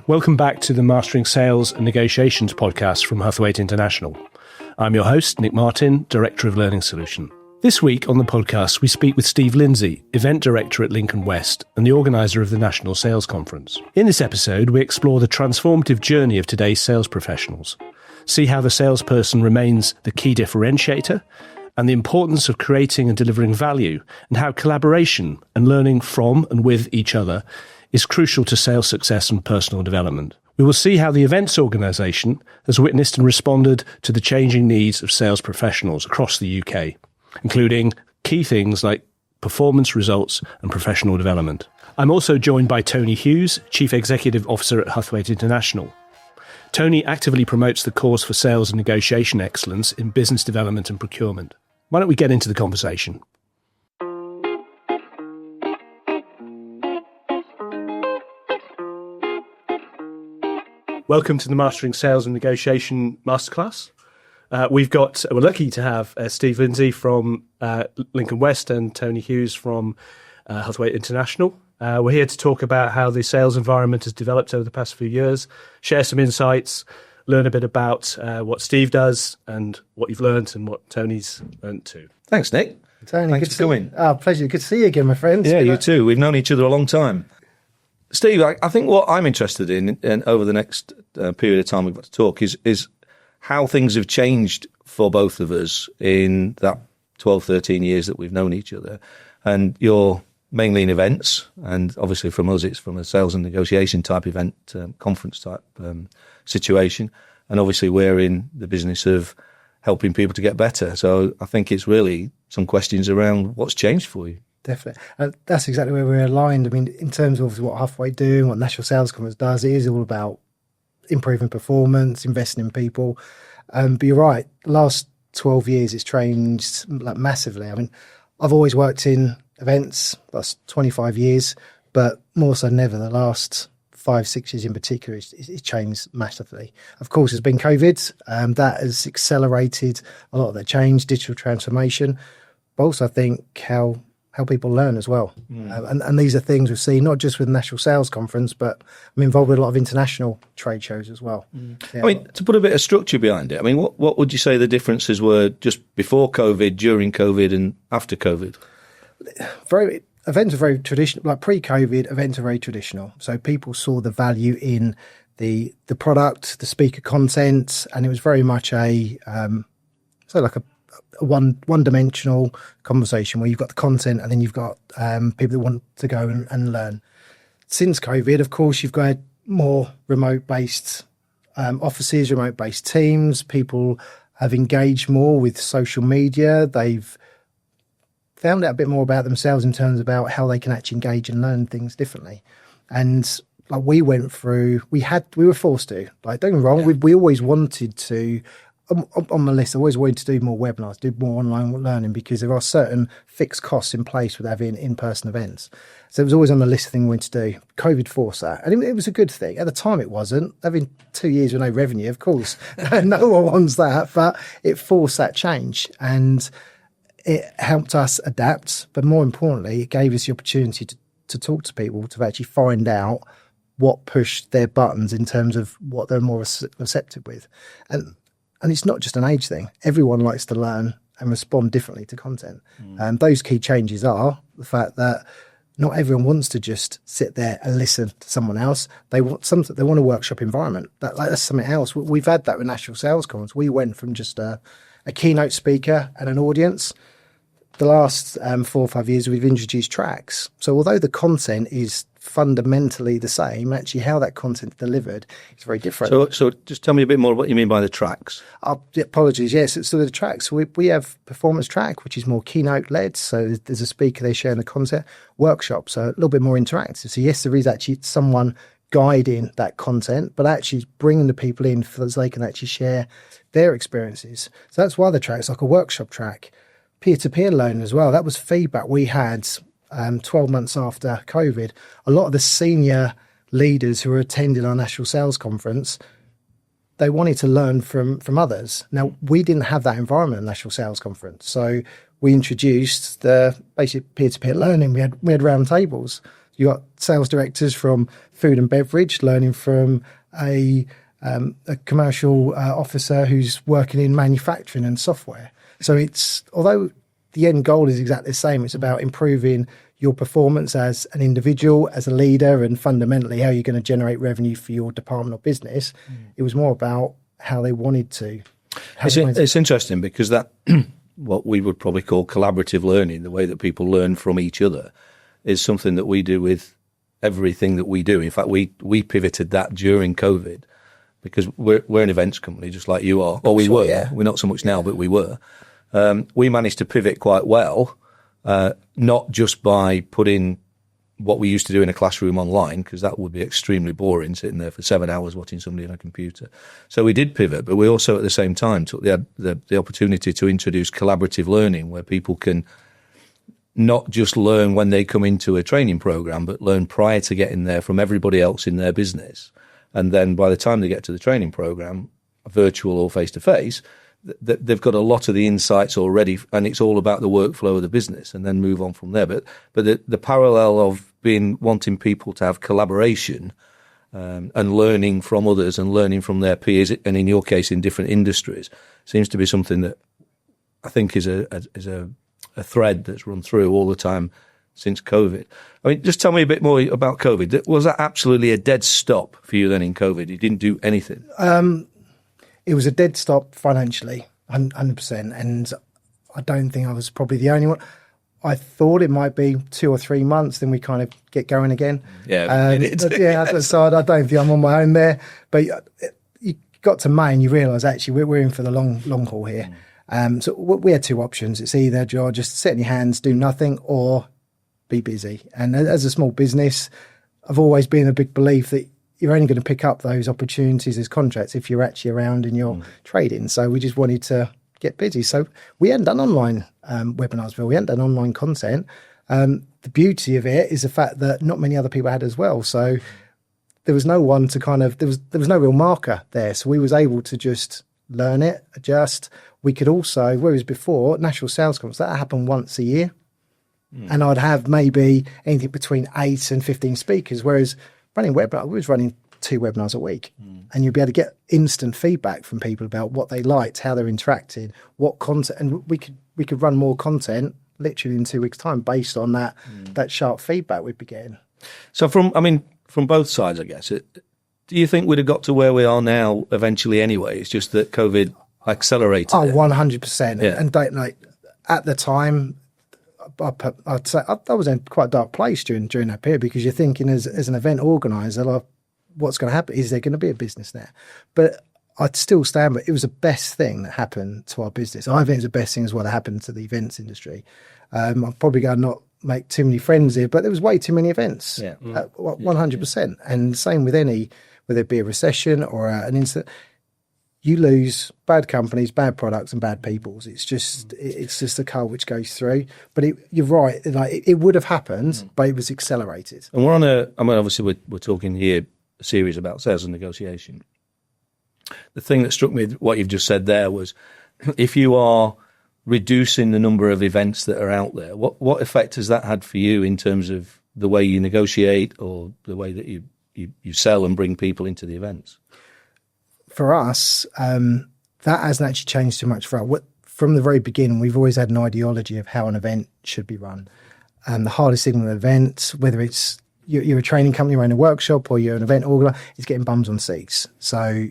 Welcome back to the Mastering Sales and Negotiations podcast from Huthwaite International. I'm your host, Nick Martin, Director of Learning Solution. This week on the podcast, we speak with Steve Lindsey, Event Director at Lincoln West and the organiser of the National Sales Conference. In this episode, we explore the transformative journey of today's sales professionals, see how the salesperson remains the key differentiator, and the importance of creating and delivering value, and how collaboration and learning from and with each other is crucial to sales success and personal development. We will see how the events organisation has witnessed and responded to the changing needs of sales professionals across the UK, including key things like performance results and professional development. I'm also joined by Tony Hughes, Chief Executive Officer at Huthwaite International. Tony actively promotes the course for sales and negotiation excellence in business development and procurement. Why don't we get into the conversation? Welcome to the Mastering Sales and Negotiation Masterclass. We're lucky to have Steve Lindsey from Lincoln West and Tony Hughes from Huthwaite International. We're here to talk about how the sales environment has developed over the past few years, share some insights, learn a bit about what Steve does and what you've learned and what Tony's learned too. Thanks, Nick. Tony, thanks for coming. Pleasure. Good to see you again, my friend. Yeah, you too. We've known each other a long time. Steve, I think what I'm interested in over the next period of time we've got to talk is how things have changed for both of us in that 12, 13 years that we've known each other. And you're mainly in events, and obviously from us it's from a sales and negotiation type event, conference type situation. And obviously we're in the business of helping people to get better. So I think it's really some questions around what's changed for you. Definitely. That's exactly where we're aligned. I mean, in terms of what Huthwaite do and what National Sales Conference does, it is all about improving performance, investing in people. But you're right, the last 12 years it's changed massively. I mean, I've always worked in events, that's 25 years, but more so than ever, the last 5-6 years in particular, it's changed massively. Of course, there's been COVID, that has accelerated a lot of that change, digital transformation, but also I think how people learn as well. And these are things we've seen, not just with the National Sales Conference, but I'm involved with a lot of international trade shows as well. Yeah. I mean, to put a bit of structure behind it, I mean, what would you say the differences were just before COVID, during COVID and after COVID? Events are very traditional, like pre-COVID, events are very traditional. So people saw the value in the product, the speaker content, and it was very much a one-dimensional conversation where you've got the content and then you've got people that want to go and learn. Since COVID, of course, you've got more remote-based offices, remote-based teams. People have engaged more with social media. They've found out a bit more about themselves in terms about how they can actually engage and learn things differently. And like we went through, we were forced to. Like, don't get me wrong, we always wanted to. On my list, I always wanted to do more webinars, do more online learning, because there are certain fixed costs in place with having in-person events. So it was always on the list of things we wanted to do. COVID forced that. And it was a good thing. At the time, it wasn't. Having 2 years with no revenue, of course, no one wants that. But it forced that change. And it helped us adapt. But more importantly, it gave us the opportunity to talk to people, to actually find out what pushed their buttons in terms of what they're more receptive with. And it's not just an age thing. Everyone likes to learn and respond differently to content. And those key changes are the fact that not everyone wants to just sit there and listen to someone else. They want something. They want a workshop environment. That's something else. We've had that with National Sales Conference. We went from just a keynote speaker and an audience. The last 4 or 5 years, we've introduced tracks. So although the content is fundamentally the same, actually how that content delivered is very different. So just tell me a bit more what you mean by the tracks. Apologies, yes. So the tracks, we have performance track, which is more keynote led. So there's a speaker, they share the content. Workshop, so a little bit more interactive. So yes, there is actually someone guiding that content, but actually bringing the people in so they can actually share their experiences. So that's why the track's like a workshop track. Peer-to-peer learning as well. That was feedback we had 12 months after COVID. A lot of the senior leaders who were attending our National Sales Conference, they wanted to learn from others. Now, we didn't have that environment at National Sales Conference. So we introduced the basic peer-to-peer learning. We had round tables. You got sales directors from food and beverage learning from a commercial officer who's working in manufacturing and software. So although the end goal is exactly the same, it's about improving your performance as an individual, as a leader, and fundamentally how you're going to generate revenue for your department or business. It was more about how they wanted to. It's interesting because that what we would probably call collaborative learning, the way that people learn from each other, is something that we do with everything that we do. In fact, we pivoted that during COVID because we're an events company, just like you are, or we were. Yeah. We're not so much now, but we were. We managed to pivot quite well, not just by putting what we used to do in a classroom online, because that would be extremely boring, sitting there for 7 hours watching somebody on a computer. So we did pivot, but we also at the same time took the opportunity to introduce collaborative learning, where people can not just learn when they come into a training program, but learn prior to getting there from everybody else in their business. And then by the time they get to the training program, virtual or face-to-face, they've got a lot of the insights already, and it's all about the workflow of the business, and then move on from there. But the parallel of wanting people to have collaboration and learning from others and learning from their peers, and in your case, in different industries, seems to be something that I think is a thread that's run through all the time since COVID. I mean, just tell me a bit more about COVID. Was that absolutely a dead stop for you then in COVID? You didn't do anything? It was a dead stop financially, 100%. And I don't think I was probably the only one. I thought it might be 2 or 3 months, then we kind of get going again. Yeah, so I don't think I'm on my own there. But you got to May and you realise actually we're in for the long haul here. So we had 2 options. It's either just sit in your hands, do nothing, or be busy. And as a small business, I've always been a big belief that you're only going to pick up those opportunities as contracts if you're actually around and you're trading. So we just wanted to get busy. So we hadn't done online webinars, Phil. We hadn't done online content. The beauty of it is the fact that not many other people had as well. So there was no one to there was no real marker there. So we was able to just learn it, adjust. We could also, whereas before, National Sales Conference, that happened once a year. And I'd have maybe anything between 8 and 15 speakers, whereas running webinar, we was running 2 webinars a week, and you'd be able to get instant feedback from people about what they liked, how they're interacting, what content, and we could run more content literally in 2 weeks' time based on that sharp feedback we'd be getting. So from both sides, I guess, do you think we'd have got to where we are now eventually anyway? It's just that COVID accelerated. Oh, 100%. Yeah. And at the time, I'd say I was in quite a dark place during that period, because you're thinking as an event organiser, like, what's going to happen? Is there going to be a business there? But I'd still stand by it. It was the best thing that happened to our business. I think it's the best thing as well that happened to the events industry. I'm probably going to not make too many friends here, but there was way too many events. 100%. And same with whether it be a recession or an incident. You lose bad companies, bad products, and bad peoples. It's just a car which goes through. But you're right. It would have happened, but it was accelerated. And obviously we're talking here a series about sales and negotiation. The thing that struck me, what you've just said there, was if you are reducing the number of events that are out there, what effect has that had for you in terms of the way you negotiate or the way that you sell and bring people into the events? For us, that hasn't actually changed too much for us. From the very beginning, we've always had an ideology of how an event should be run. And the hardest thing with an event, whether it's you're a training company running a workshop or you're an event organizer, is getting bums on seats. So,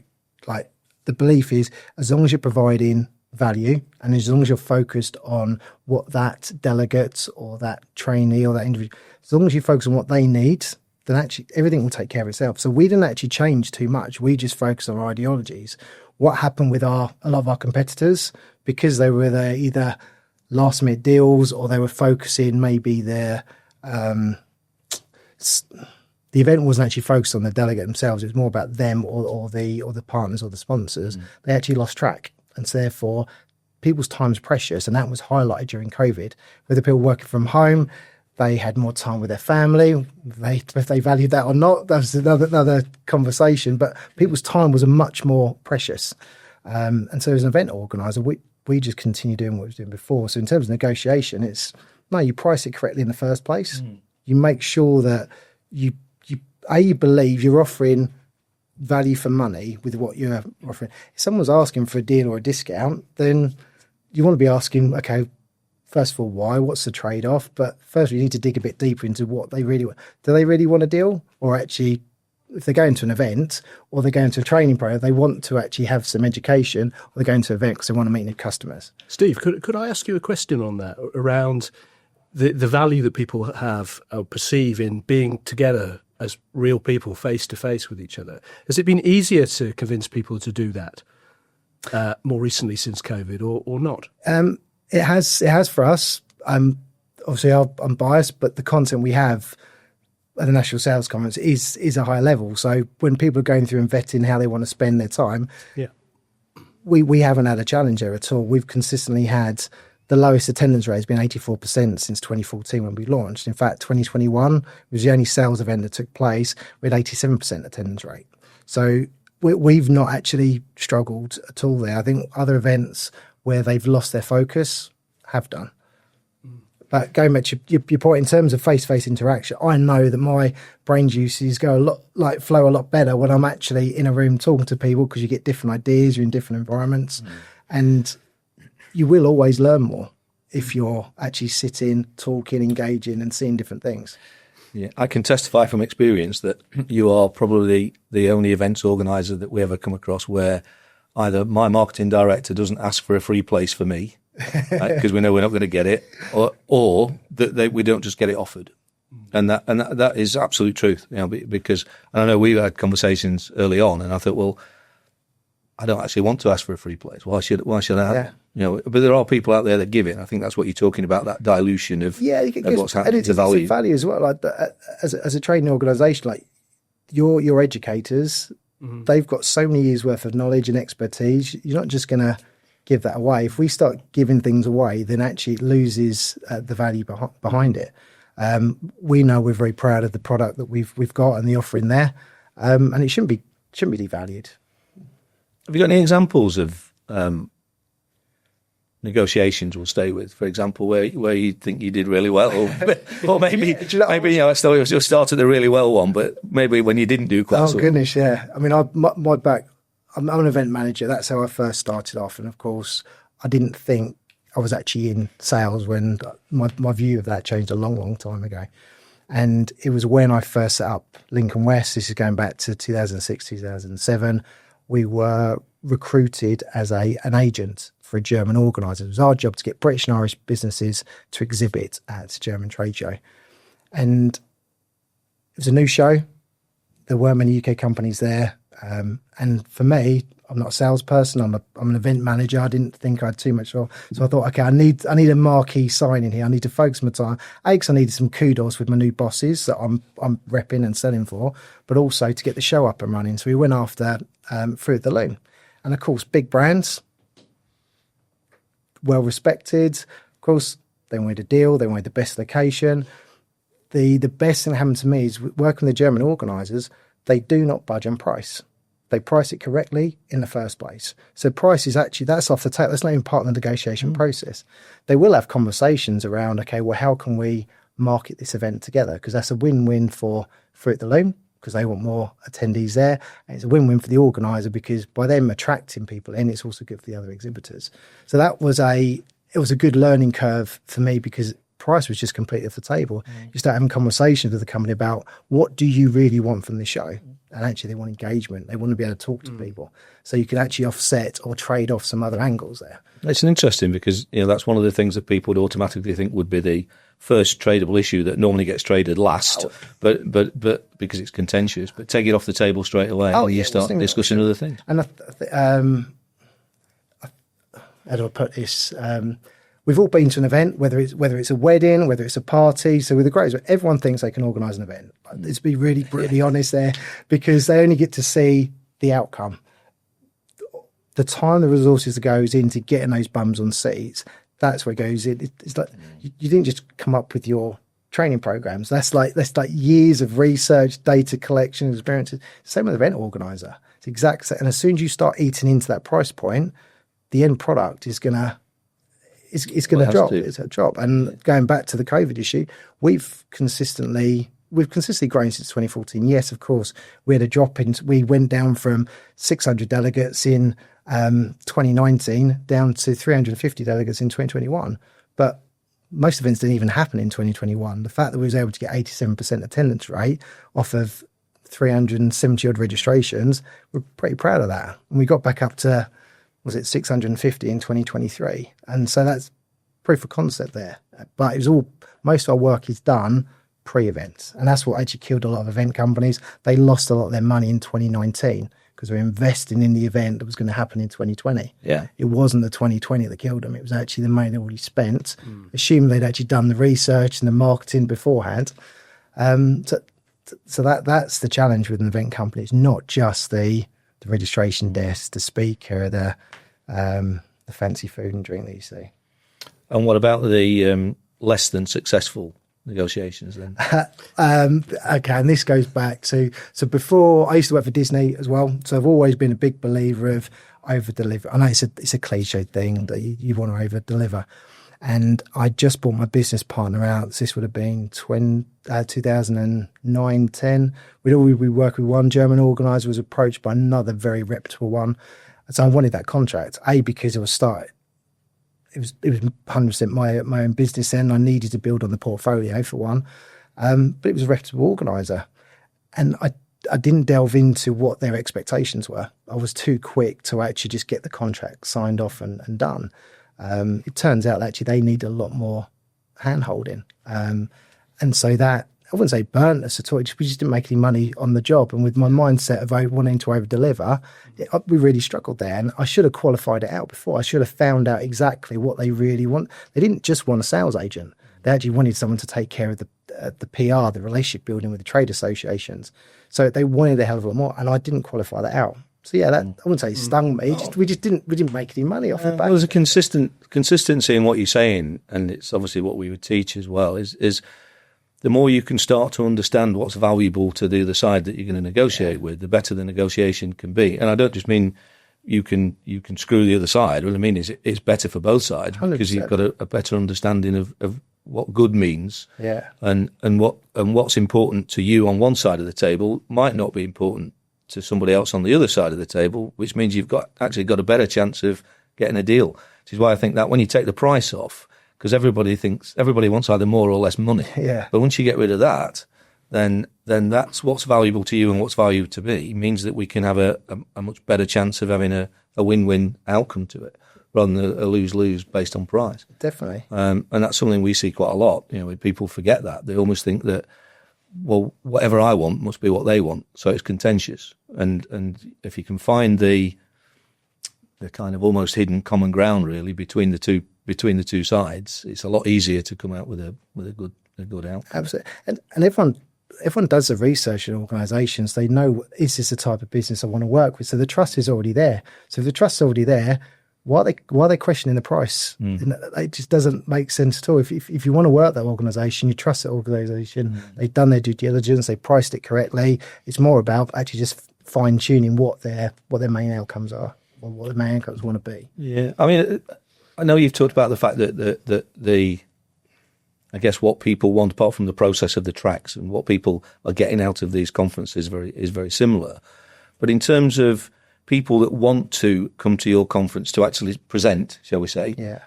the belief is, as long as you're providing value and as long as you're focused on what that delegate or that trainee or that individual, as long as you focus on what they need, then actually everything will take care of itself. So we didn't actually change too much. We just focused on our ideologies. What happened with a lot of our competitors, because they were either last minute deals or they were focusing maybe their the event wasn't actually focused on the delegate themselves. It was more about them or the partners or the sponsors. They actually lost track, and so therefore people's time is precious, and that was highlighted during COVID. Whether people working from home, they had more time with their family. If they valued that or not, that's another conversation. But people's time was much more precious. And so as an event organiser, we just continue doing what we were doing before. So in terms of negotiation, you price it correctly in the first place. You make sure that you believe you're offering value for money with what you're offering. If someone's asking for a deal or a discount, then you want to be asking, okay, first of all, why? What's the trade-off? But first, you need to dig a bit deeper into what they really want. Do they really want a deal? Or actually, if they're going to an event or they're going to a training program, they want to actually have some education, or they're going to an event because they want to meet new customers. Steve, could I ask you a question on that around the value that people have or perceive in being together as real people face to face with each other? Has it been easier to convince people to do that more recently since COVID or not? It has for us. Obviously, I'm biased, but the content we have at the National Sales Conference is a high level. So when people are going through and vetting how they want to spend their time, we haven't had a challenge there at all. We've consistently had the lowest attendance rate has been 84% since 2014 when we launched. In fact, 2021 was the only sales event that took place with 87% attendance rate. So we've not actually struggled at all there. I think other events where they've lost their focus have done. But going back to your point in terms of face-to-face interaction, I know that my brain juices flow a lot better when I'm actually in a room talking to people, because you get different ideas, you're in different environments, and you will always learn more if you're actually sitting, talking, engaging, and seeing different things. Yeah, I can testify from experience that you are probably the only events organizer that we ever come across where either my marketing director doesn't ask for a free place for me, because we know we're not going to get it, or that we don't just get it offered. And that is absolute truth, because I know we had conversations early on, and I thought, well, I don't actually want to ask for a free place. Why should I? Yeah. But there are people out there that give it. And I think that's what you're talking about, that dilution of what's happening to value. It's value as well. Like as a training organisation, like your educators, they've got so many years worth of knowledge and expertise. You're not just going to give that away. If we start giving things away, then actually it loses the value behind it. We know we're very proud of the product that we've got and the offering there, and it shouldn't be devalued. Have you got any examples of negotiations we'll stay with, for example, where you think you did really well, or maybe I still started the really well one, but maybe when you didn't do quite so well? Goodness, yeah. I mean, I'm an event manager. That's how I first started off, and of course, I didn't think I was actually in sales when my view of that changed a long, long time ago. And it was when I first set up Lincoln West. This is going back to 2006, 2007. We were recruited as an agent for a German organiser. It was our job to get British and Irish businesses to exhibit at a German trade show. And it was a new show. There weren't many UK companies there. And for me, I'm not a salesperson. I'm an event manager. I didn't think I had too much. So I thought, okay, I need a marquee sign in here. I need to focus my time. Because I needed some kudos with my new bosses that I'm repping and selling for, but also to get the show up and running. So we went after Fruit at the Loom. And of course, big brands, well respected. Of course, they wanted a deal. They wanted the best location. The best thing that happened to me is working with the German organisers. They do not budge on price. They price it correctly in the first place. So price is actually, that's off the table. That's not even part of the negotiation process. They will have conversations around, okay, well, how can we market this event together? Because that's a win-win for Fruit at the Loom, because they want more attendees there. And it's a win-win for the organiser, because by them attracting people in, it's also good for the other exhibitors. So it was a good learning curve for me, because price was just completely off the table. You start having conversations with the company about, what do you really want from the show? And actually they want engagement. They want to be able to talk to people. So you can actually offset or trade off some other angles there. It's interesting, because that's one of the things that people would automatically think would be the first tradable issue that normally gets traded last, but because it's contentious. But take it off the table straight away, and you start discussing other things. And how do I put this? We've all been to an event, whether it's a wedding, whether it's a party. So with the greatest, everyone thinks they can organise an event. Let's be really brutally honest there, because they only get to see the outcome. The time, the resources that goes into getting those bums on seats, that's where it goes in. It's like you didn't just come up with your training programs. That's like years of research, data collection, experiences. Same with the event organizer. It's exact. And as soon as you start eating into that price point, the end product is gonna it's going to drop. It's a drop. And going back to the COVID issue, we've consistently grown since 2014. Yes, of course, we had a drop we went down from 600 delegates in 2019 down to 350 delegates in 2021. But most events didn't even happen in 2021. The fact that we was able to get 87% attendance rate off of 370 odd registrations, we're pretty proud of that. And we got back up to, was it 650 in 2023? And so that's proof of concept there. But it was most of our work is done pre-events. And that's what actually killed a lot of event companies. They lost a lot of their money in 2019 because they were investing in the event that was going to happen in 2020. Yeah. It wasn't the 2020 that killed them. It was actually the money they already spent, assuming they'd actually done the research and the marketing beforehand. So that's the challenge with an event company. It's not just the registration desk, the speaker, the fancy food and drink that you see. And what about the less than successful negotiations then? Okay, and this goes back to, so before, I used to work for Disney as well, so I've always been a big believer of over-deliver. I know it's a cliche thing that you want to over-deliver. And I just bought my business partner out. This would have been 2009, 10. We worked with one German organiser, was approached by another very reputable one. So I wanted that contract, because it was 100% my own business then. I needed to build on the portfolio for one. But it was a reputable organiser. And I didn't delve into what their expectations were. I was too quick to actually just get the contract signed off and done. It turns out actually they need a lot more hand-holding. And so that, I wouldn't say burnt us at all, we just didn't make any money on the job. And with my mindset of wanting to over-deliver, we really struggled there. And I should have qualified it out before. I should have found out exactly what they really want. They didn't just want a sales agent. They actually wanted someone to take care of the PR, the relationship building with the trade associations. So they wanted a hell of a lot more, and I didn't qualify that out. So yeah, that, I wouldn't say it stung me. We didn't make any money off the back. There's a consistency in what you're saying, and it's obviously what we would teach as well. Is the more you can start to understand what's valuable to the other side that you're going to negotiate with, the better the negotiation can be. And I don't just mean you can screw the other side. What I mean is it's better for both sides 100%. Because you've got a better understanding of what good means. Yeah. And what's important to you on one side of the table might not be important to somebody else on the other side of the table, which means you've got a better chance of getting a deal. Which is why I think that when you take the price off, because everybody wants either more or less money. Yeah. But once you get rid of that, then that's what's valuable to you and what's valuable to me. It means that we can have a much better chance of having a win-win outcome to it, rather than a lose-lose based on price. Definitely. And that's something we see quite a lot. When people forget that, they almost think that, well, whatever I want must be what they want. So it's contentious. And if you can find the kind of almost hidden common ground really between the two sides, it's a lot easier to come out with a good outcome. Absolutely. And everyone does the research in organisations. They know, is this the type of business I want to work with? So the trust is already there. So if the trust is already there, why are they questioning the price? It just doesn't make sense at all. If you want to work that organisation, you trust that organisation, they've done their due diligence, they priced it correctly. It's more about actually just fine tuning what their main outcomes are, or what the main outcomes want to be. Yeah, I mean, I know you've talked about the fact that I guess what people want, apart from the process of the tracks and what people are getting out of these conferences, is very similar. But in terms of people that want to come to your conference to actually present, shall we say? Yeah.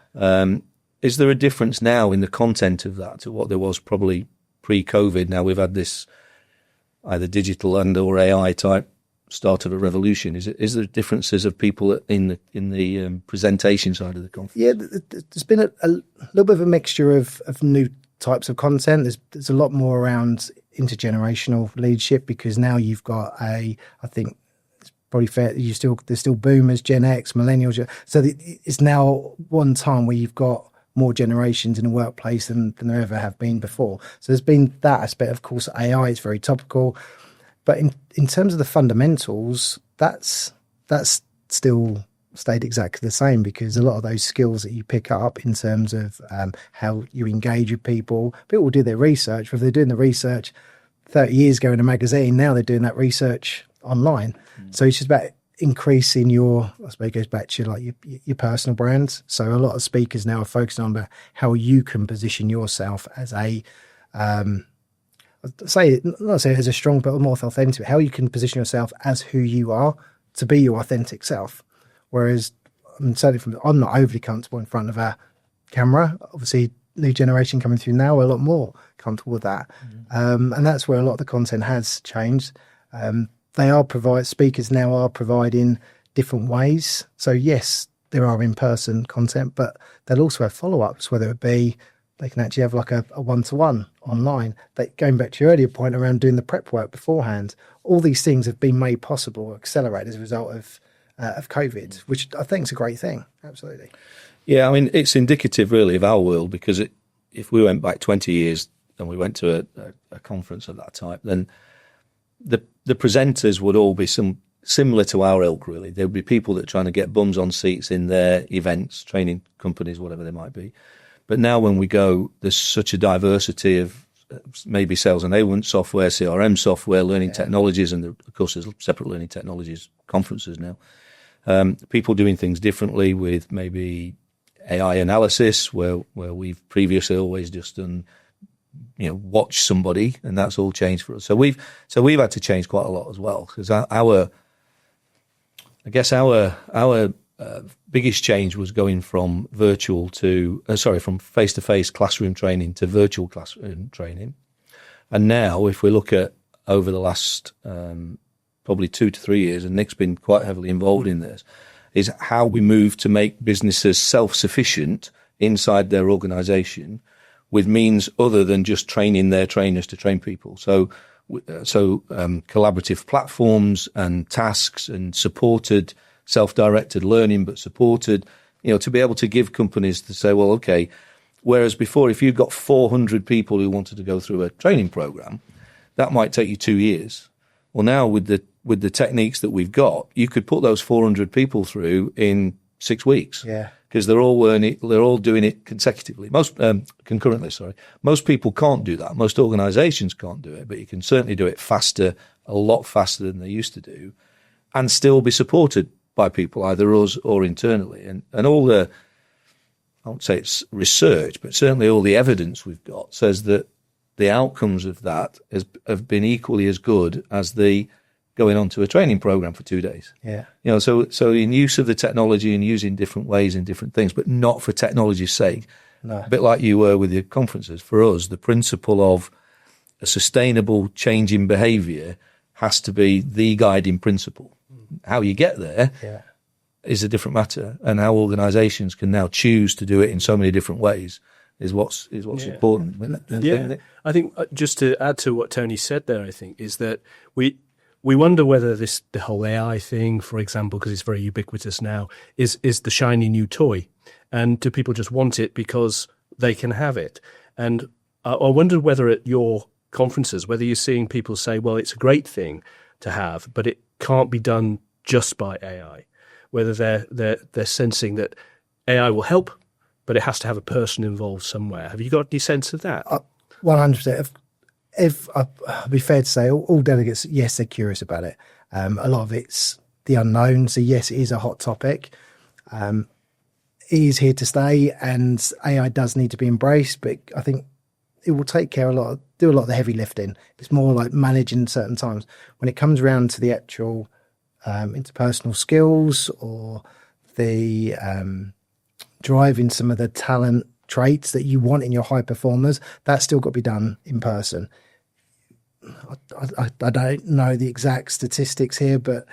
Is there a difference now in the content of that to what there was probably pre-COVID? Now we've had this either digital and or AI type start of a revolution. Is there differences of people in the presentation side of the conference? Yeah, there's been a little bit of a mixture of new types of content. There's a lot more around intergenerational leadership, because now you've got I think probably fair. There's still boomers, Gen X, millennials. So it's now one time where you've got more generations in the workplace than there ever have been before. So there's been that aspect. Of course, AI is very topical, but in terms of the fundamentals, that's still stayed exactly the same, because a lot of those skills that you pick up in terms of how you engage with people will do their research. If they're doing the research 30 years ago in a magazine, now they're doing that research online. So it's just about increasing your, I suppose it goes back to like your personal brand. So a lot of speakers now are focusing on how you can position yourself as a, not say as a strong, but more authentic, how you can position yourself as who you are to be your authentic self. Whereas I'm not overly comfortable in front of a camera. Obviously, new generation coming through now are a lot more comfortable with that. And that's where a lot of the content has changed. Speakers now are providing different ways. So yes, there are in-person content, but they'll also have follow-ups, whether it be they can actually have like a one-to-one online. Going back to your earlier point around doing the prep work beforehand, all these things have been made possible or accelerated as a result of COVID, which I think is a great thing. Absolutely. Yeah, I mean, it's indicative really of our world, because if we went back 20 years and we went to a conference of that type, then the presenters would all be similar to our ilk, really. There would be people that are trying to get bums on seats in their events, training companies, whatever they might be. But now when we go, there's such a diversity of maybe sales enablement software, CRM software, learning technologies, and of course there's separate learning technologies conferences now. People doing things differently with maybe AI analysis, where we've previously always just done, watch somebody, and that's all changed for us. So we've had to change quite a lot as well, because our biggest change was going from from face-to-face classroom training to virtual classroom training. And now, if we look at over the last probably 2 to 3 years, and Nick's been quite heavily involved in this, is how we move to make businesses self-sufficient inside their organisation with means other than just training their trainers to train people. So collaborative platforms and tasks and supported self-directed learning, but supported, to be able to give companies to say, well, okay, whereas before, if you've got 400 people who wanted to go through a training program, that might take you 2 years. Well, now with the techniques that we've got, you could put those 400 people through in 6 weeks. Yeah. Because they're all doing it consecutively. Concurrently, sorry. Most people can't do that. Most organizations can't do it, but you can certainly do it faster, a lot faster than they used to do, and still be supported by people, either us or internally. And all I won't say it's research, but certainly all the evidence we've got says that the outcomes of that have been equally as good as the going on to a training program for 2 days. Yeah. So in use of the technology and using different ways and different things, but not for technology's sake. No. A bit like you were with your conferences. For us, the principle of a sustainable change in behaviour has to be the guiding principle. How you get there is a different matter, and how organisations can now choose to do it in so many different ways is what's important. I think just to add to what Tony said there, I think is that we wonder whether the whole AI thing, for example, because it's very ubiquitous now, is the shiny new toy, and do people just want it because they can have it? And I wondered whether at your conferences, whether you're seeing people say, well, it's a great thing to have, but it can't be done just by AI, whether they're sensing that AI will help, but it has to have a person involved somewhere. Have you got any sense of that? 100%. If I'd be fair to say, all delegates, yes, they're curious about it. A lot of it's the unknown. So yes, it is a hot topic. It is here to stay, and AI does need to be embraced, but I think it will do a lot of the heavy lifting. It's more like managing certain times. When it comes around to the actual interpersonal skills or the driving some of the talent traits that you want in your high performers, that's still got to be done in person. I don't know the exact statistics here, but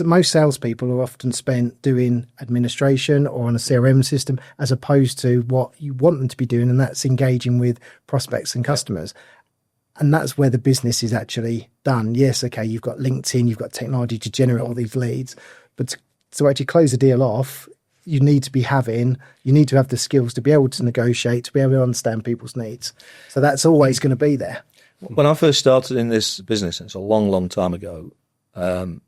most salespeople are often spent doing administration or on a CRM system as opposed to what you want them to be doing, and that's engaging with prospects and customers. And that's where the business is actually done. Yes, okay, you've got LinkedIn, you've got technology to generate all these leads, but to actually close the deal off, you need to have the skills to be able to negotiate, to be able to understand people's needs. So that's always going to be there. When I first started in this business, it's a long, long time ago,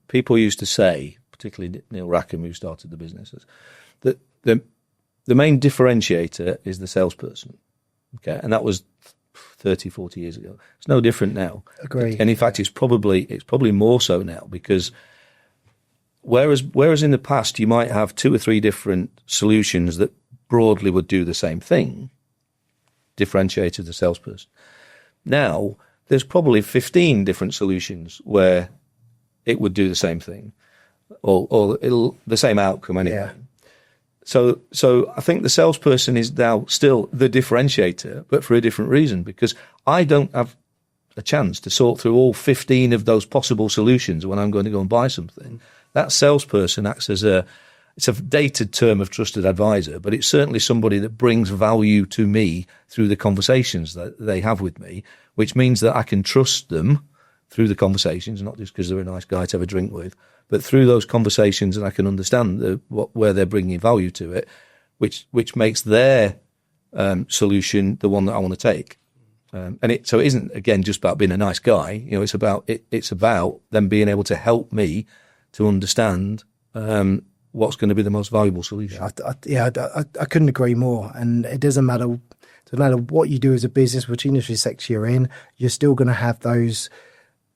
people used to say, particularly Neil Rackham, who started the businesses, that the main differentiator is the salesperson. Okay, and that was 30, 40 years ago. It's no different now. Agree. And in fact, it's probably more so now, because whereas in the past you might have 2 or 3 different solutions that broadly would do the same thing, differentiated the salesperson. Now there's probably 15 different solutions where it would do the same thing, or the same outcome anyway. Yeah. So I think the salesperson is now still the differentiator, but for a different reason, because I don't have a chance to sort through all 15 of those possible solutions when I'm going to go and buy something. That salesperson acts as it's a dated term of trusted advisor, but it's certainly somebody that brings value to me through the conversations that they have with me, which means that I can trust them through the conversations, not just because they're a nice guy to have a drink with, but through those conversations, and I can understand where they're bringing value to it, which makes their solution the one that I want to take. So it isn't, again, just about being a nice guy. It's about them being able to help me to understand what's going to be the most valuable solution. I couldn't agree more. And it doesn't matter what you do as a business, which industry sector you're in, you're still going to have those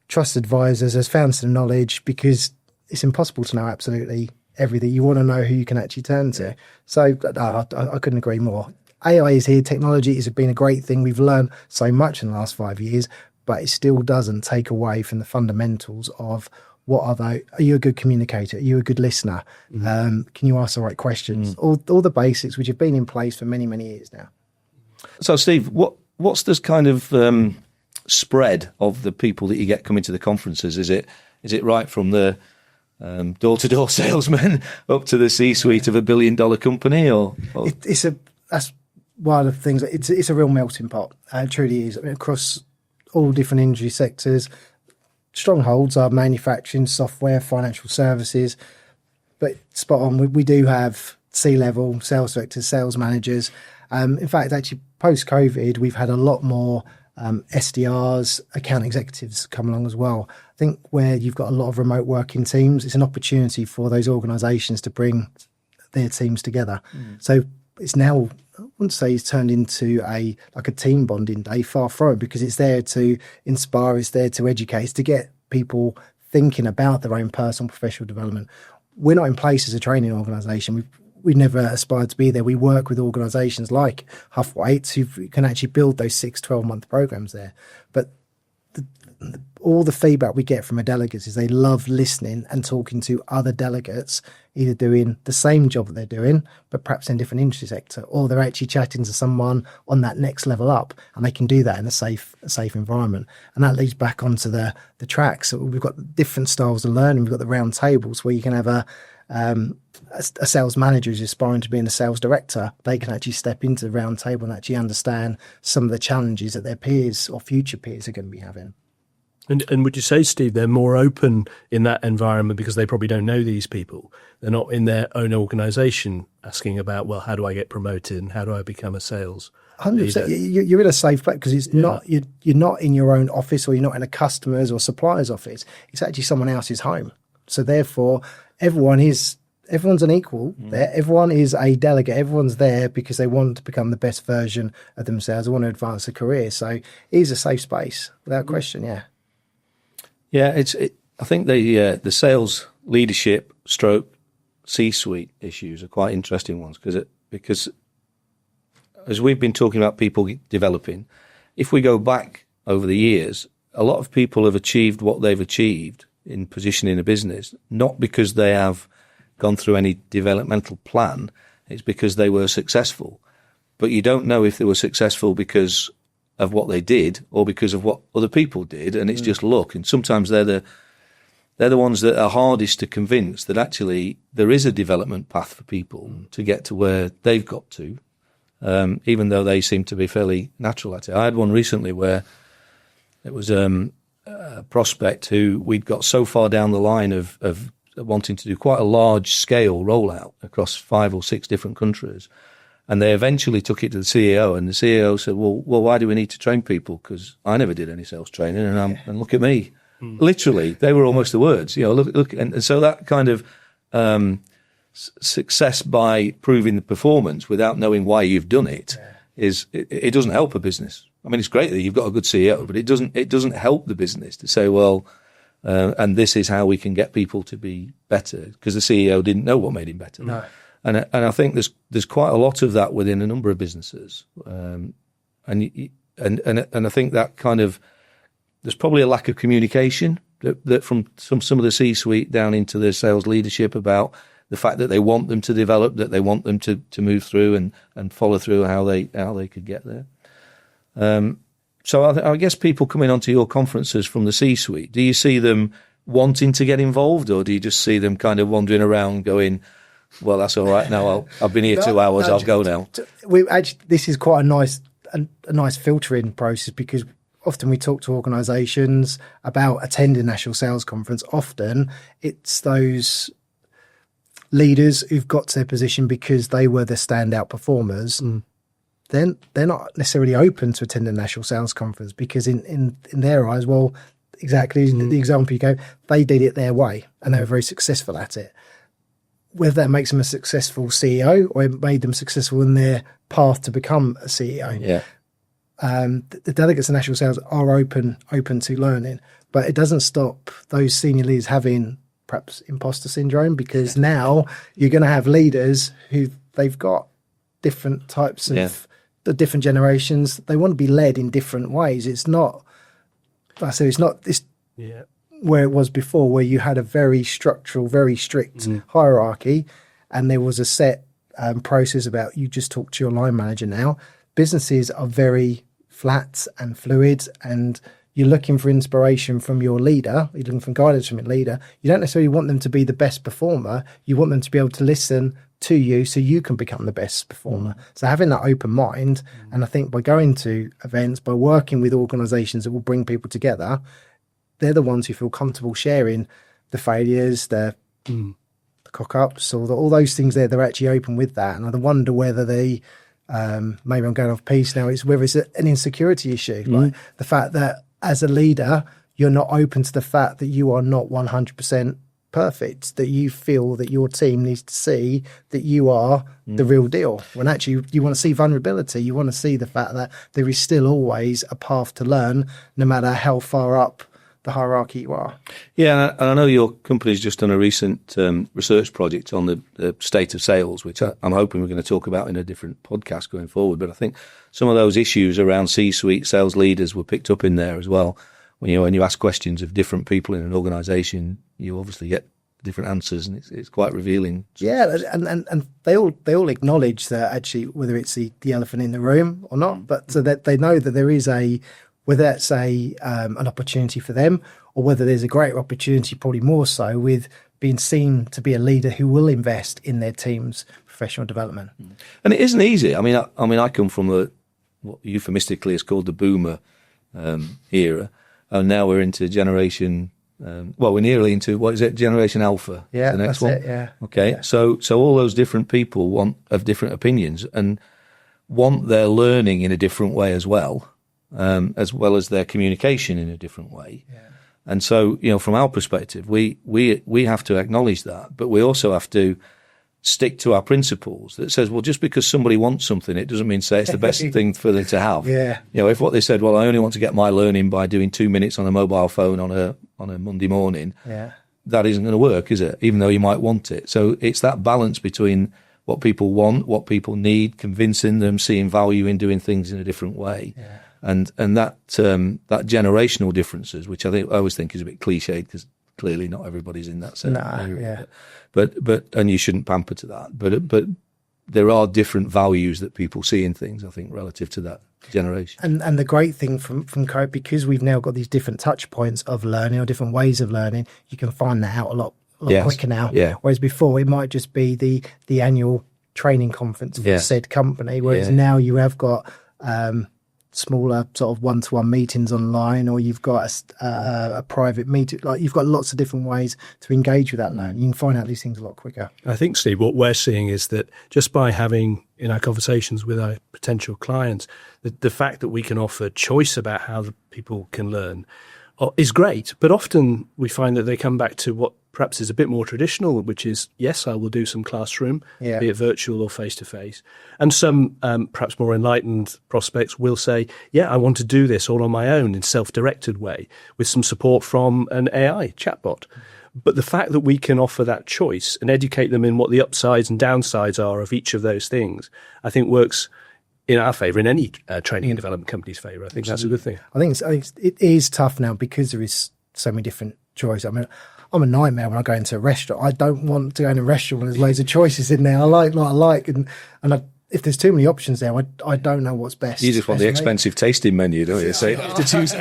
trusted advisors as fountains of knowledge, because it's impossible to know absolutely everything. You want to know who you can actually turn to. So I couldn't agree more. AI is here. Technology has been a great thing. We've learned so much in the last 5 years, but it still doesn't take away from the fundamentals of what are they? Are you a good communicator? Are you a good listener? Can you ask the right questions? All the basics which have been in place for many, many years now. So, Steve, what's this kind of spread of the people that you get coming to the conferences? Is it right from the door-to-door salesman up to the C-suite of $1 billion company, or? That's one of the things. It's a real melting pot. It truly is. I mean, across all different industry sectors, strongholds are manufacturing, software, financial services. But spot on, we do have C-level sales directors, sales managers. In fact, actually, post-COVID, we've had a lot more SDRs, account executives come along as well. I think where you've got a lot of remote working teams, it's an opportunity for those organisations to bring their teams together. So it's now, I wouldn't say it's turned into a team bonding day, far from it, because it's there to inspire, it's there to educate, it's to get people thinking about their own personal professional development. We're not in place as a training organisation. We've never aspired to be there. We work with organisations like Huthwaite who can actually build those 6-12-month programs there. But all the feedback we get from our delegates is they love listening and talking to other delegates, either doing the same job that they're doing, but perhaps in a different industry sector, or they're actually chatting to someone on that next level up, and they can do that in a safe environment. And that leads back onto the tracks. So we've got different styles of learning. We've got the round tables where you can have a sales manager who's aspiring to being a sales director. They can actually step into the round table and actually understand some of the challenges that their peers or future peers are going to be having. And would you say, Steve, they're more open in that environment because they probably don't know these people? They're not in their own organisation asking about, well, how do I get promoted and how do I become a sales 100%. You're in a safe place because it's not you're not in your own office, or you're not in a customer's or supplier's office. It's actually someone else's home. So therefore, everyone's an equal there. Everyone is a delegate. Everyone's there because they want to become the best version of themselves. They want to advance a career. So it is a safe space, without question. Yeah. Yeah, I think the sales leadership stroke C-suite issues are quite interesting ones because as we've been talking about people developing, if we go back over the years, a lot of people have achieved what they've achieved in positioning a business, not because they have gone through any developmental plan. It's because they were successful. But you don't know if they were successful because of what they did or because of what other people did, and it's just luck. And sometimes they're the ones that are hardest to convince that actually there is a development path for people to get to where they've got to, even though they seem to be fairly natural at it. I had one recently where it was a prospect who we'd got so far down the line of wanting to do quite a large scale rollout across 5 or 6 different countries. And they eventually took it to the CEO, and the CEO said, well, why do we need to train people? Because I never did any sales training, and look at me. Literally, they were almost the words. Look, and so that kind of success by proving the performance without knowing why you've done it it doesn't help a business. I mean, it's great that you've got a good CEO, but it doesn't help the business to say, well, and this is how we can get people to be better, because the CEO didn't know what made him better. No. And I think there's quite a lot of that within a number of businesses, and I think that kind of, there's probably a lack of communication that from some of the C-suite down into the sales leadership about the fact that they want them to develop, that they want them to move through and follow through how they could get there. So I guess people coming onto your conferences from the C-suite, do you see them wanting to get involved, or do you just see them kind of wandering around going, well, that's all right now, I've been here 2 hours, I'll go now? This is quite a nice filtering process, because often we talk to organisations about attending National Sales Conference. Often it's those leaders who've got to their position because they were the standout performers. Then they're not necessarily open to attend a National Sales Conference, because in their eyes, well, exactly the example you gave, they did it their way and they were very successful at it. Whether that makes them a successful CEO or it made them successful in their path to become a CEO. Yeah. The delegates of National Sales are open to learning, but it doesn't stop those senior leaders having perhaps imposter syndrome, because now you're going to have leaders who they've got different types of the different generations. They want to be led in different ways. It's not, like I said, it's not this where it was before, where you had a very structural, very strict hierarchy, and there was a set process about you just talk to your line manager. Now businesses are very flat and fluid, and you're looking for inspiration from your leader, you're looking for guidance from your leader. You don't necessarily want them to be the best performer. You want them to be able to listen to you so you can become the best performer. So having that open mind, and I think by going to events, by working with organisations that will bring people together, they're the ones who feel comfortable sharing the failures, the cock-ups, or all those things there. They're actually open with that. And I wonder whether they, maybe I'm going off piece now, it's whether it's an insecurity issue. Like the fact that as a leader, you're not open to the fact that you are not 100% perfect, that you feel that your team needs to see that you are the real deal, when actually you want to see vulnerability. You want to see the fact that there is still always a path to learn, no matter how far up the hierarchy you are. Yeah, and I know your company's just done a recent research project on the state of sales, which I'm hoping we're going to talk about in a different podcast going forward. But I think some of those issues around C-suite sales leaders were picked up in there as well. When you ask questions of different people in an organisation, you obviously get different answers, and it's quite revealing. Yeah, and they all acknowledge that, actually, whether it's the elephant in the room or not, but so that they know that there is whether that's an opportunity for them, or whether there's a greater opportunity, probably more so, with being seen to be a leader who will invest in their team's professional development. And it isn't easy. I mean, I come from what euphemistically is called the boomer era, and now we're into generation. We're nearly into, what is it, Generation Alpha? Yeah, the next that's one. it. Yeah. Okay, yeah. So all those different people have different opinions and want their learning in a different way as well as their communication in a different way. Yeah. And so, from our perspective, we have to acknowledge that, but we also have to stick to our principles that says, well, just because somebody wants something, it doesn't mean say it's the best thing for them to have. Yeah. If what they said, well, I only want to get my learning by doing 2 minutes on a mobile phone on a Monday morning, that isn't going to work, is it? Even though you might want it. So it's that balance between what people want, what people need, convincing them, seeing value in doing things in a different way. Yeah. And that generational differences, which I always think is a bit cliched, because clearly not everybody's in that same area. But and you shouldn't pamper to that. But there are different values that people see in things, I think, relative to that generation. And the great thing from Cope, because we've now got these different touch points of learning or different ways of learning, you can find that out a lot quicker now. Yeah. Whereas before it might just be the annual training conference for said company, whereas now you have got smaller sort of one-to-one meetings online, or you've got a private meeting. Like, you've got lots of different ways to engage with that learning. You can find out these things a lot quicker. I think, Steve, what we're seeing is that just by having, in our conversations with our potential clients, the fact that we can offer choice about how the people can learn is great. But often we find that they come back to what perhaps is a bit more traditional, which is, yes, I will do some classroom, be it virtual or face-to-face. And some perhaps more enlightened prospects will say, yeah, I want to do this all on my own in self-directed way with some support from an AI chatbot. But the fact that we can offer that choice and educate them in what the upsides and downsides are of each of those things, I think works in our favour, in any training and development company's favour. I think that's a good thing. I think it is tough now because there is so many different choices. I mean, I'm a nightmare when I go into a restaurant. I don't want to go in a restaurant when there's loads of choices in there. I like what I like, and if there's too many options there, I don't know what's best. You just want the expensive tasting menu, don't you? So you have to choose.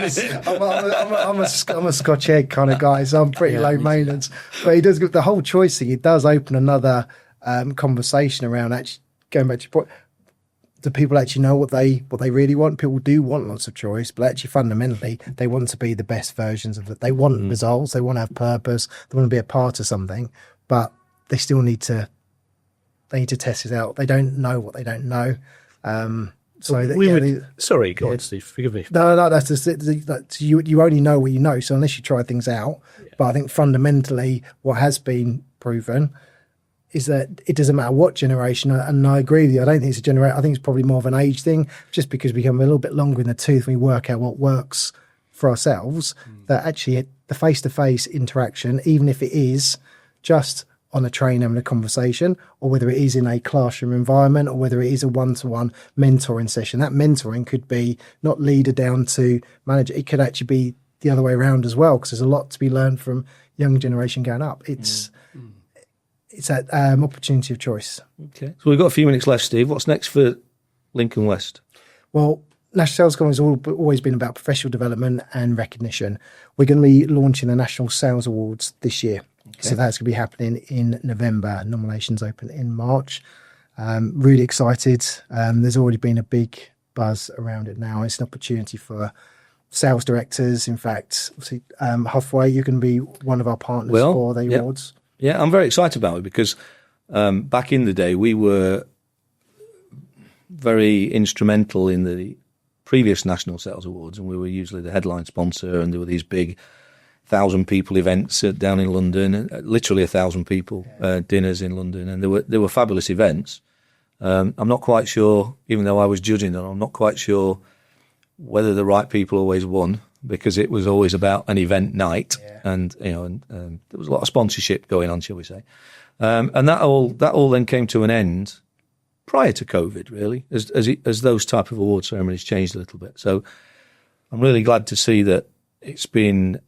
I'm a Scotch egg kind of guy, so I'm pretty low maintenance. But he does the whole choice thing. It does open another conversation around actually going back to your point. Do people actually know what they really want? People do want lots of choice, but actually fundamentally they want to be the best versions of it. They want results. They want to have purpose. They want to be a part of something, but they still need to. They need to test it out. They don't know what they don't know. Sorry, go on, Steve. Forgive me. No, that's just it. You only know what you know. So unless you try things out, but I think fundamentally what has been proven is that it doesn't matter what generation. And I agree with you. I don't think it's a generation. I think it's probably more of an age thing, just because we become a little bit longer in the tooth. And we work out what works for ourselves. That actually the face-to-face interaction, even if it is just on a train having a conversation, or whether it is in a classroom environment, or whether it is a one-to-one mentoring session, that mentoring could be not leader down to manager. It could actually be the other way around as well, because there's a lot to be learned from young generation going up. It's that opportunity of choice. Okay, so we've got a few minutes left, Steve. What's next for Lincoln West? Well, National Sales Conference has always been about professional development and recognition. We're going to be launching the National Sales Awards this year. Okay. So that's going to be happening in November. Nominations open in March. Really excited. There's already been a big buzz around it now. It's an opportunity for sales directors. In fact, obviously, Huthwaite, you're going to be one of our partners for the awards. Yeah, I'm very excited about it because back in the day, we were very instrumental in the previous National Sales Awards, and we were usually the headline sponsor, and there were these big 1,000-people events down in London, literally 1,000 people, dinners in London, and they were fabulous events. I'm not quite sure, even though I was judging them, I'm not quite sure whether the right people always won, because it was always about an event night, and there was a lot of sponsorship going on, shall we say, and that all then came to an end prior to COVID, really, as those type of award ceremonies changed a little bit. So I'm really glad to see that it's been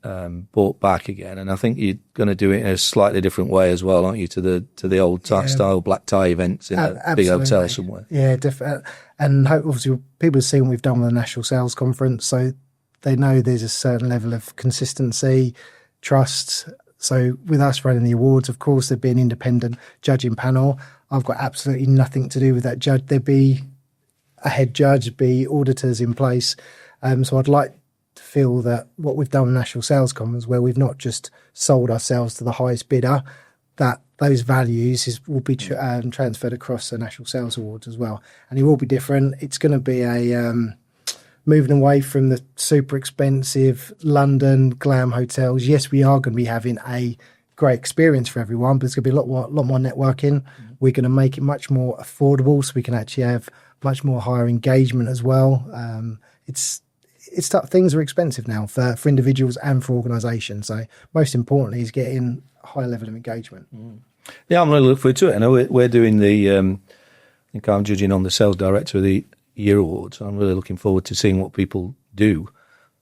brought back again, and I think you're going to do it in a slightly different way as well, aren't you? To the old style black tie events in a big hotel somewhere. Yeah, definitely. And obviously, people have seen what we've done with the National Sales Conference, so they know there's a certain level of consistency, trust. So with us running the awards, of course, there'd be an independent judging panel. I've got absolutely nothing to do with that judge. There'd be a head judge, be auditors in place. So I'd like to feel that what we've done with National Sales Conference, where we've not just sold ourselves to the highest bidder, that those values will be transferred across the National Sales Awards as well. And it will be different. It's going to be a moving away from the super expensive London glam hotels. Yes, we are going to be having a great experience for everyone, but it's going to be a lot more networking. We're going to make it much more affordable, so we can actually have much more higher engagement as well. It's tough. Things are expensive now for individuals and for organisations. So most importantly is getting a high level of engagement. Yeah, I'm really looking forward to it. I know we're doing I think I'm judging on the Sales Director of the Year Awards. I'm really looking forward to seeing what people do.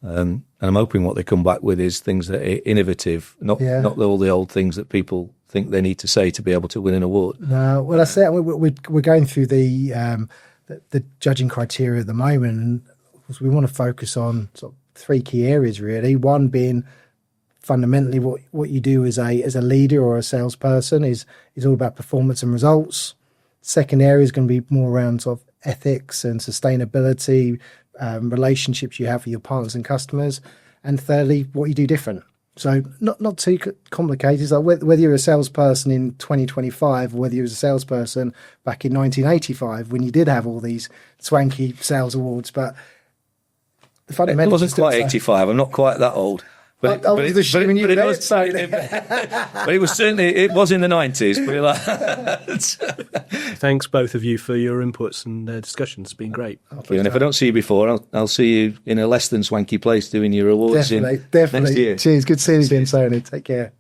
And I'm hoping what they come back with is things that are innovative, not all the old things that people think they need to say to be able to win an award. No, well, that's it. We're going through the judging criteria at the moment, and we want to focus on sort of three key areas really. One being fundamentally what you do as a leader or a salesperson is all about performance and results. Second area is going to be more around sort of ethics and sustainability, relationships you have with your partners and customers, and thirdly, what you do different. So not too complicated. It's like whether you're a salesperson in 2025 or whether you were a salesperson back in 1985 when you did have all these swanky sales awards. But the fundamentals. It wasn't quite 85. I'm not quite that old. But I was assuming you it know was, it, so- but it was certainly, it was in the 90s. Put it like that. Thanks both of you for your inputs and discussions. It's been great. And if I don't see you before, I'll see you in a less than swanky place doing your awards Definitely. next year. Cheers. Good seeing you again, Tony. Take care.